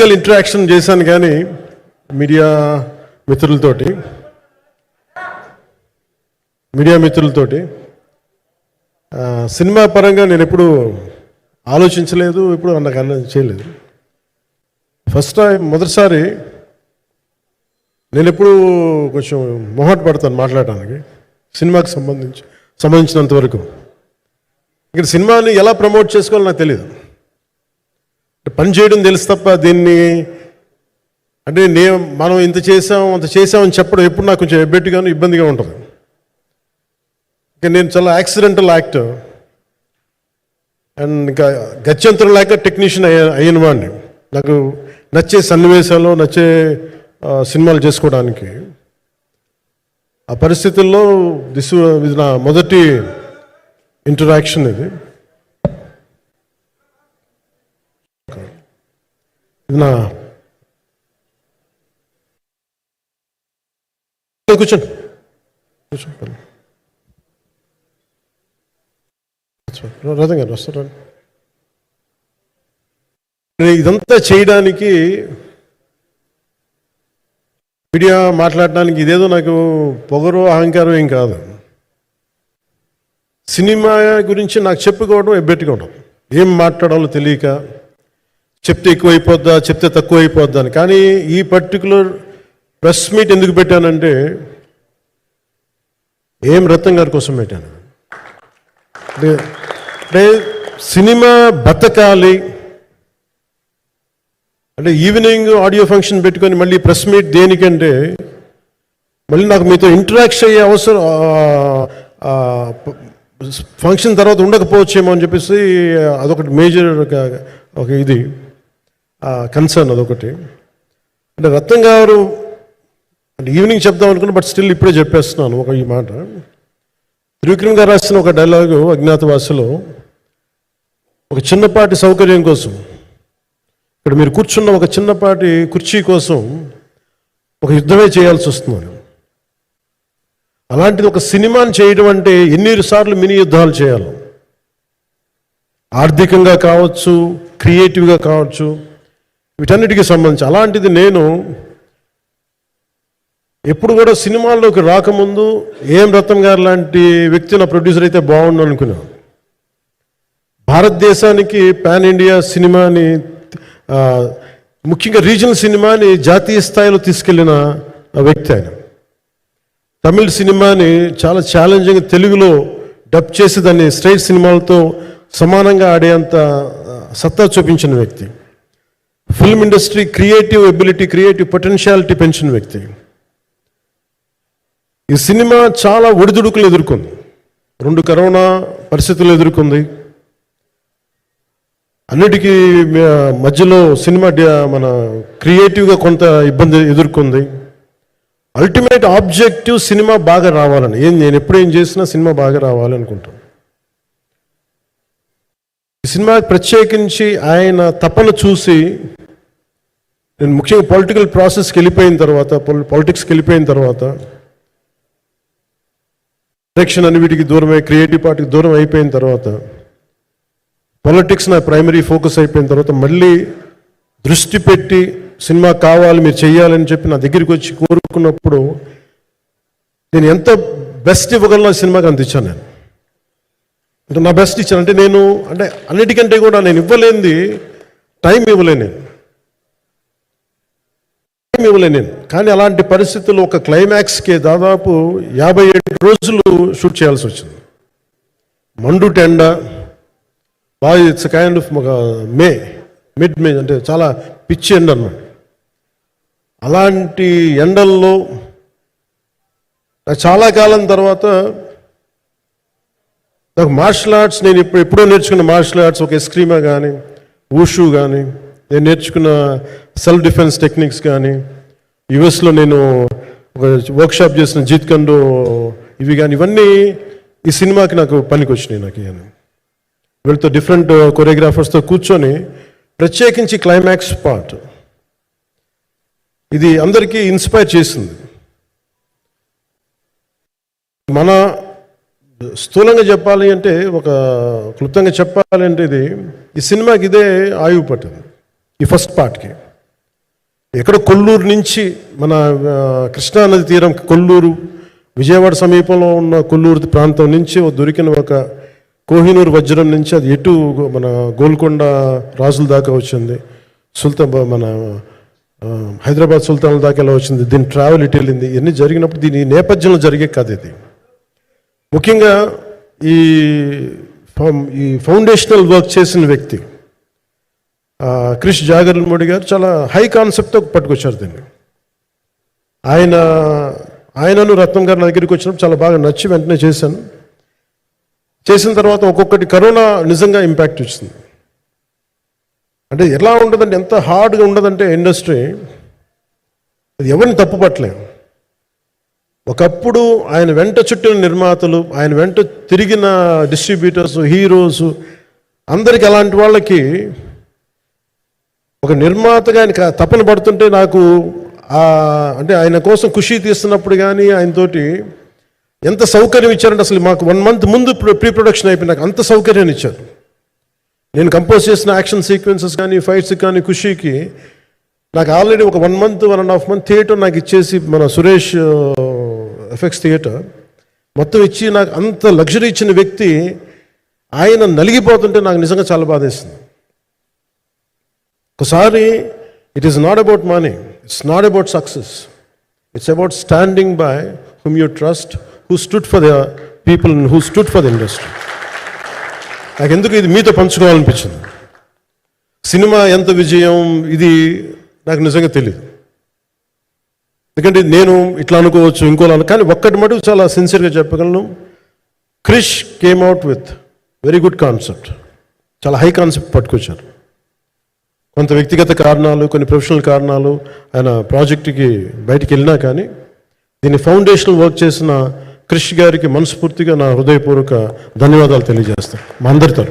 Physical interaction చేశాను కానీ media మిత్రులతోటి cinema పరంగా నేను ఎప్పుడు ఆలోచించలేదు, ఇప్పుడు నాకు చేయలేదు. ఫస్ట్ టైం మొదటిసారి నేను ఎప్పుడు కొంచెం మొహమాట పడతాను మాట్లాడటానికి సినిమాకి సంబంధించినంత వరకు. ఇక్కడ సినిమాని ఎలా ప్రమోట్ చేసుకోవాలో నాకు తెలియదు. పని చేయడం తెలుసు తప్ప దీన్ని అంటే మనం ఇంత చేసామని చెప్పడం ఎప్పుడు నాకు కొంచెం ఎబ్బెట్టుగాను ఇబ్బందిగా ఉంటుంది. ఇంకా నేను చాలా యాక్సిడెంటల్ యాక్టర్ అండ్ ఇంకా గత్యంతరం లేక టెక్నీషియన్ అయిన వాడిని. నాకు నచ్చే సన్నివేశాలు, నచ్చే సినిమాలు చేసుకోవడానికి ఆ పరిస్థితుల్లో ఇది నా మొదటి ఇంటరాక్షన్. ఇది నా కూర్చోండి. రథం గారు వస్తారా? ఇదంతా చేయడానికి, మీడియా మాట్లాడడానికి ఇదేదో నాకు పొగరు అహంకారం ఏం కాదు. సినిమా గురించి నాకు చెప్పుకోవడం ఎబ్బెట్టుగా ఉండదు. ఏం మాట్లాడాలో తెలియక చెప్తే ఎక్కువైపోద్దా, చెప్తే తక్కువ అయిపోద్దా అని. కానీ ఈ పర్టికులర్ ప్రెస్ మీట్ ఎందుకు పెట్టానంటే రత్నం గారి కోసం పెట్టాను. అంటే సినిమా బతకాలి అంటే ఈవినింగ్ ఆడియో ఫంక్షన్ పెట్టుకొని మళ్ళీ ప్రెస్ మీట్ దేనికంటే మళ్ళీ నాకు మీతో ఇంటరాక్ట్ అయ్యే అవసరం ఫంక్షన్ తర్వాత ఉండకపోవచ్చేమో అని చెప్పేసి అదొకటి మేజర్ ఒక ఇది కన్సర్న్. అదొకటి. అంటే రత్నం గారు అంటే ఈవినింగ్ చెప్దాం అనుకున్నా, బట్ స్టిల్ ఇప్పుడే చెప్పేస్తున్నాను ఈ మాట. త్రివిక్రమ్ గారు రాసిన ఒక డైలాగు అజ్ఞాతవాసిలో, ఒక చిన్నపాటి సౌకర్యం కోసం, ఇక్కడ మీరు కూర్చున్న ఒక చిన్నపాటి కుర్చీ కోసం ఒక యుద్ధమే చేయాల్సి వస్తుంది. అలాంటిది ఒక సినిమాని చేయడం అంటే ఎన్నిసార్లు మినీ యుద్ధాలు చేయాలి. ఆర్థికంగా కావచ్చు, క్రియేటివ్గా కావచ్చు, వీటన్నిటికీ సంబంధించి. అలాంటిది నేను ఎప్పుడు కూడా సినిమాల్లోకి రాకముందు రత్నం గారు లాంటి వ్యక్తి నా ప్రొడ్యూసర్ అయితే బాగుండు అనుకున్నాను. భారతదేశానికి పాన్ ఇండియా సినిమాని, ముఖ్యంగా రీజనల్ సినిమాని జాతీయ స్థాయిలో తీసుకెళ్లిన వ్యక్తి ఆయన. తమిళ సినిమాని చాలా ఛాలెంజింగ్ తెలుగులో డబ్ చేసి దాన్ని స్ట్రైట్ సినిమాలతో సమానంగా ఆడేంత సత్తా చూపించిన వ్యక్తి. Film industry creative ability, creative potentiality పెంచిన వ్యక్తి. ఈ సినిమా చాలా ఒడిదుడుకులు ఎదుర్కొంది. 2 కరోనా పరిస్థితులు ఎదుర్కొంది. అన్నిటికీ మధ్యలో సినిమా మన క్రియేటివ్గా కొంత ఇబ్బంది ఎదుర్కొంది. అల్టిమేట్ ఆబ్జెక్టివ్ సినిమా బాగా రావాలని, నేను ఎప్పుడేం చేసినా సినిమా బాగా రావాలి అనుకుంటాను. ఈ సినిమా ప్రత్యేకించి ఆయన తపన చూసి నేను ముఖ్యంగా పాలిటిక్స్కి వెళ్ళిపోయిన తర్వాత డైరెక్షన్ అన్ని వీటికి దూరమై క్రియేటివ్ పార్టీకి దూరం అయిపోయిన తర్వాత, పాలిటిక్స్ నా ప్రైమరీ ఫోకస్ అయిపోయిన తర్వాత మళ్ళీ దృష్టి పెట్టి సినిమా కావాలి, మీరు చెయ్యాలని చెప్పి నా దగ్గరికి వచ్చి కోరుకున్నప్పుడు నేను ఎంత బెస్ట్ ఇవ్వగలను సినిమాకి అంత ఇచ్చాను. నేను అంటే నా బెస్ట్ ఇచ్చాను. అంటే నేను అన్నిటికంటే కూడా నేను ఇవ్వలేనిది టైం ఇవ్వలేను నేను. కానీ అలాంటి పరిస్థితుల్లో ఒక క్లైమాక్స్కి దాదాపు 57 రోజులు షూట్ చేయాల్సి వచ్చింది. మండు టెండ బాగా, ఇట్స్ కైండ్ ఆఫ్ మిడ్ మే అంటే చాలా పిచ్చి ఎండ అన్నమాట. అలాంటి ఎండల్లో చాలా కాలం తర్వాత నాకు మార్షల్ ఆర్ట్స్, నేను ఎప్పుడో నేర్చుకున్న మార్షల్ ఆర్ట్స్, ఒక ఎస్క్రీమా కానీ, ఊషు కానీ, నేను నేర్చుకున్న సెల్ఫ్ డిఫెన్స్ టెక్నిక్స్ కానీ, యుఎస్లో నేను ఒక వర్క్షాప్ చేసిన జీత్ కండో ఇవి కానీ, ఇవన్నీ ఈ సినిమాకి నాకు పనికి వచ్చినాయి. నాకు వీళ్ళతో డిఫరెంట్ కొరియోగ్రాఫర్స్తో కూర్చొని ప్రత్యేకించి క్లైమాక్స్ పార్ట్ ఇది అందరికీ ఇన్స్పైర్ చేసింది. మన స్థూలంగా చెప్పాలి అంటే, ఒక క్లుప్తంగా చెప్పాలి అంటే, ఈ సినిమాకి ఇదే ఆయువు పట్టింది. ఈ ఫస్ట్ పార్ట్కి ఎక్కడ కొల్లూరు నుంచి మన కృష్ణానది తీరం కొల్లూరు, విజయవాడ సమీపంలో ఉన్న కొల్లూరు ప్రాంతం నుంచి దొరికిన ఒక కోహినూరు వజ్రం నుంచి అది ఎటు మన గోల్కొండ రాజుల దాకా వచ్చింది, మన హైదరాబాద్ సుల్తాన్ల దాకా ఎలా వచ్చింది, దీని ట్రావెల్ ఇటు వెళ్ళింది. ఇవన్నీ జరిగినప్పుడు దీని నేపథ్యంలో జరిగే కథ ఇది. ముఖ్యంగా ఈ ఫౌండేషనల్ వర్క్ చేసిన వ్యక్తి క్రిష్ జాగర్లమూడి గారు చాలా హై కాన్సెప్ట్తో పట్టుకొచ్చారు దీన్ని. ఆయనను రత్నం గారి నా దగ్గరికి వచ్చినప్పుడు చాలా బాగా నచ్చి వెంటనే చేశాను. చేసిన తర్వాత ఒక్కొక్కటి కరోనా నిజంగా ఇంపాక్ట్ వచ్చింది. అంటే ఎలా ఉండదంటే, ఎంత హార్డ్గా ఉండదంటే ఇండస్ట్రీ, అది ఎవరిని తప్పు పట్టలేం. ఒకప్పుడు ఆయన వెంట చుట్టిన నిర్మాతలు, ఆయన వెంట తిరిగిన డిస్ట్రిబ్యూటర్స్, హీరోస్, అందరికి అలాంటి వాళ్ళకి ఒక నిర్మాతగా ఆయన తపన పడుతుంటే నాకు అంటే ఆయన కోసం ఖుషి తీస్తున్నప్పుడు కానీ ఆయనతోటి ఎంత సౌకర్యం ఇచ్చారంటే, అసలు మాకు 1 month ముందు ప్రీ ప్రొడక్షన్ అయిపోయినాక అంత సౌకర్యాన్ని ఇచ్చారు. నేను కంపోజ్ చేసిన యాక్షన్ సీక్వెన్సెస్ కానీ ఫైట్స్ కానీ ఖుషీకి నాకు ఆల్రెడీ ఒక 1 month 1.5 month థియేటర్ నాకు ఇచ్చేసి, మన సురేష్ ఎఫెక్ట్స్ థియేటర్ మొత్తం ఇచ్చి నాకు అంత లగ్జరీ ఇచ్చిన వ్యక్తి ఆయన నలిగిపోతుంటే నాకు నిజంగా చాలా బాధేస్తుంది. ఒకసారి it is not about money, it's not about success, it's about standing by whom you trust, who stood for the people and who stood for the industry. నాకు ఎందుకు ఇది మీతో పంచుకోవాలనిపించింది. సినిమా ఎంత విజయం ఇది నాకు నిజంగా తెలియదు, ఎందుకంటే నేను ఇట్లా అనుకోవచ్చు ఇంకోలా, కానీ ఒక్కటి మటుకు చాలా సిన్సియర్గా చెప్పగలను. Krish came out with very good concept, చాలా హై కాన్సెప్ట్ పట్టుకొచ్చారు. కొంత వ్యక్తిగత కారణాలు, కొన్ని ప్రొఫెషనల్ కారణాలు ఆయన ప్రాజెక్టుకి బయటికి వెళ్ళినా కానీ దీన్ని ఫౌండేషనల్ వర్క్ చేసిన క్రిష్ గారికి మనస్ఫూర్తిగా నా హృదయపూర్వక ధన్యవాదాలు తెలియజేస్తాను మా అందరితో.